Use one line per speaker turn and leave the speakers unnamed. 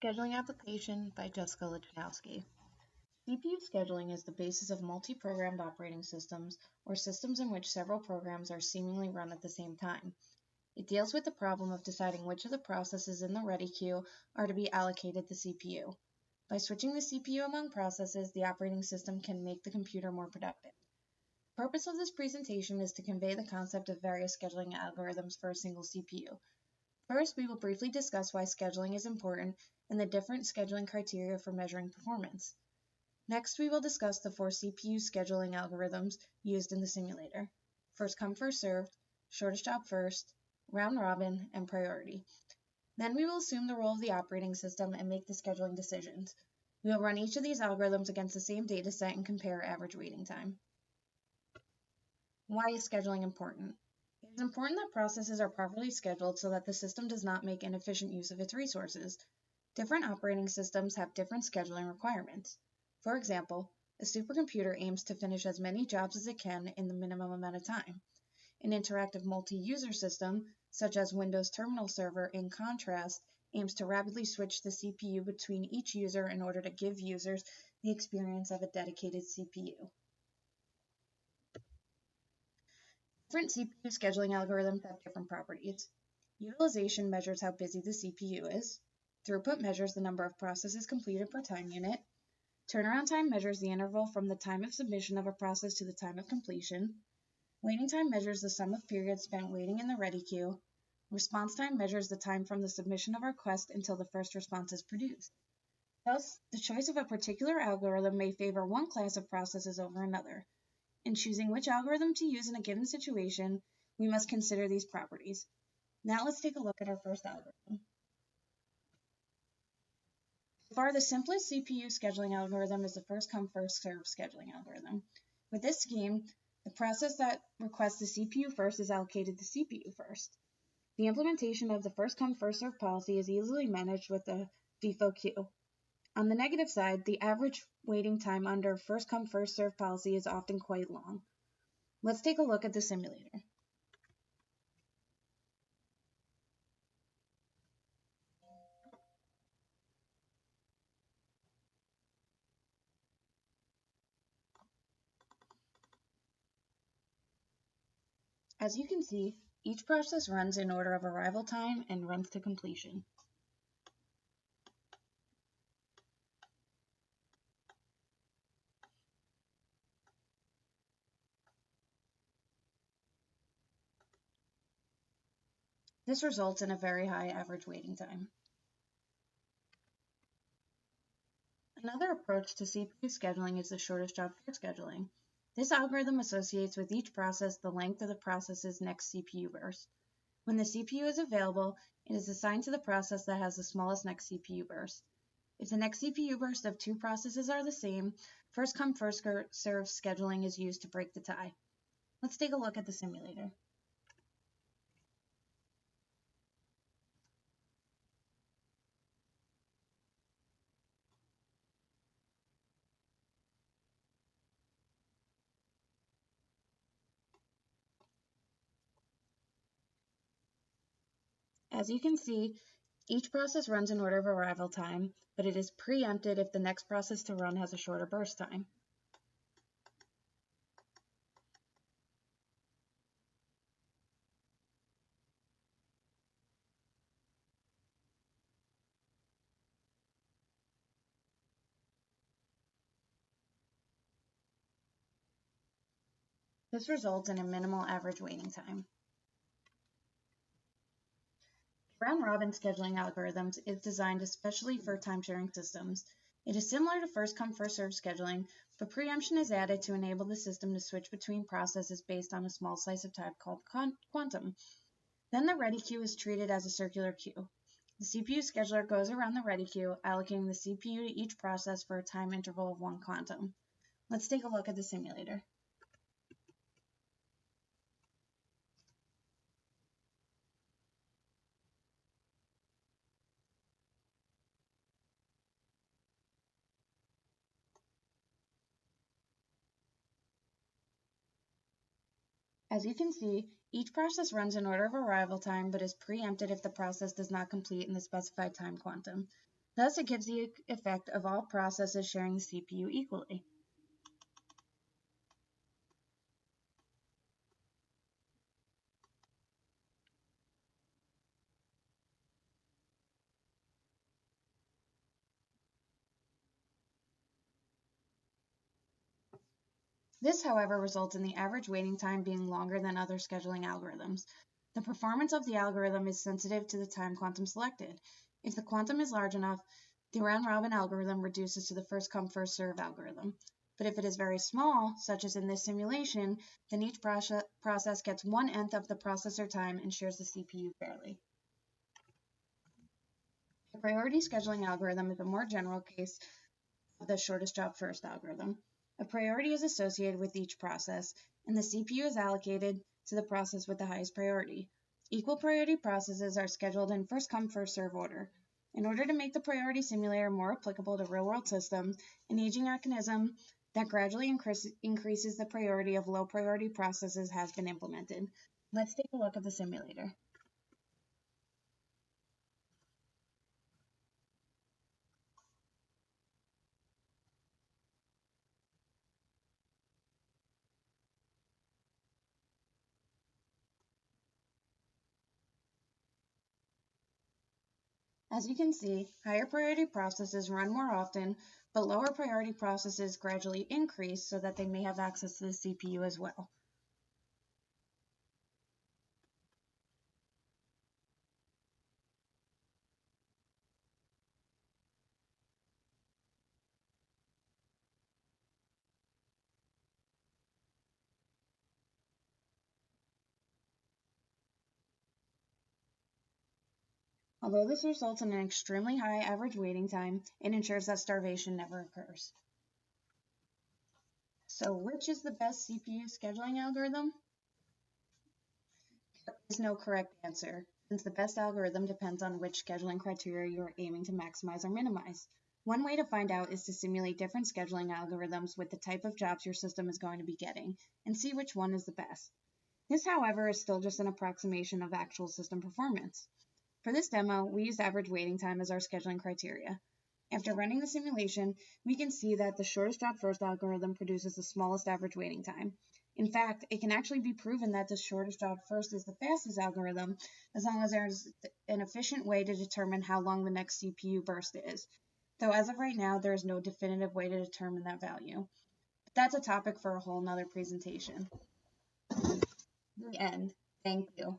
Scheduling Application by Jessica Lichnowsky. CPU scheduling is the basis of multi-programmed operating systems, or systems in which several programs are seemingly run at the same time. It deals with the problem of deciding which of the processes in the ready queue are to be allocated the CPU. By switching the CPU among processes, the operating system can make the computer more productive. The purpose of this presentation is to convey the concept of various scheduling algorithms for a single CPU. First, we will briefly discuss why scheduling is important and the different scheduling criteria for measuring performance. Next, we will discuss the 4 CPU scheduling algorithms used in the simulator: first come, first served, shortest job first, round robin, and priority. Then we will assume the role of the operating system and make the scheduling decisions. We will run each of these algorithms against the same dataset and compare average waiting time. Why is scheduling important? It is important that processes are properly scheduled so that the system does not make inefficient use of its resources. Different operating systems have different scheduling requirements. For example, a supercomputer aims to finish as many jobs as it can in the minimum amount of time. An interactive multi-user system, such as Windows Terminal Server, in contrast, aims to rapidly switch the CPU between each user in order to give users the experience of a dedicated CPU. Different CPU scheduling algorithms have different properties. Utilization measures how busy the CPU is. Throughput measures the number of processes completed per time unit. Turnaround time measures the interval from the time of submission of a process to the time of completion. Waiting time measures the sum of periods spent waiting in the ready queue. Response time measures the time from the submission of a request until the first response is produced. Thus, the choice of a particular algorithm may favor one class of processes over another. In choosing which algorithm to use in a given situation, we must consider these properties. Now let's take a look at our first algorithm. So far, the simplest CPU scheduling algorithm is the first come, first served scheduling algorithm. With this scheme, the process that requests the CPU first is allocated the CPU first. The implementation of the first come, first served policy is easily managed with the FIFO queue. On the negative side, the average waiting time under first come, first served policy is often quite long. Let's take a look at the simulator. As you can see, each process runs in order of arrival time and runs to completion. This results in a very high average waiting time. Another approach to CPU scheduling is the shortest job first scheduling. This algorithm associates with each process the length of the process's next CPU burst. When the CPU is available, it is assigned to the process that has the smallest next CPU burst. If the next CPU burst of 2 processes are the same, first come first served scheduling is used to break the tie. Let's take a look at the simulator. As you can see, each process runs in order of arrival time, but it is preempted if the next process to run has a shorter burst time. This results in a minimal average waiting time. Round-robin scheduling algorithms is designed especially for time-sharing systems. It is similar to first-come, first-served scheduling, but preemption is added to enable the system to switch between processes based on a small slice of time called quantum. Then the ready queue is treated as a circular queue. The CPU scheduler goes around the ready queue, allocating the CPU to each process for a time interval of 1 quantum. Let's take a look at the simulator. As you can see, each process runs in order of arrival time but is preempted if the process does not complete in the specified time quantum. Thus, it gives the effect of all processes sharing the CPU equally. This, however, results in the average waiting time being longer than other scheduling algorithms. The performance of the algorithm is sensitive to the time quantum selected. If the quantum is large enough, the round-robin algorithm reduces to the first-come, first-served algorithm. But if it is very small, such as in this simulation, then each process gets 1/nth of the processor time and shares the CPU fairly. A priority scheduling algorithm is a more general case of the shortest job first algorithm. A priority is associated with each process, and the CPU is allocated to the process with the highest priority. Equal priority processes are scheduled in first come, first serve order. In order to make the priority simulator more applicable to real-world systems, an aging mechanism that gradually increases the priority of low priority processes has been implemented. Let's take a look at the simulator. As you can see, higher priority processes run more often, but lower priority processes gradually increase so that they may have access to the CPU as well. Although this results in an extremely high average waiting time, it ensures that starvation never occurs. So which is the best CPU scheduling algorithm? There is no correct answer, since the best algorithm depends on which scheduling criteria you are aiming to maximize or minimize. One way to find out is to simulate different scheduling algorithms with the type of jobs your system is going to be getting, and see which one is the best. This, however, is still just an approximation of actual system performance. For this demo, we used average waiting time as our scheduling criteria. After running the simulation, we can see that the shortest job first algorithm produces the smallest average waiting time. In fact, it can actually be proven that the shortest job first is the fastest algorithm, as long as there's an efficient way to determine how long the next CPU burst is. Though as of right now, there is no definitive way to determine that value. But that's a topic for a whole nother presentation. The end. Thank you.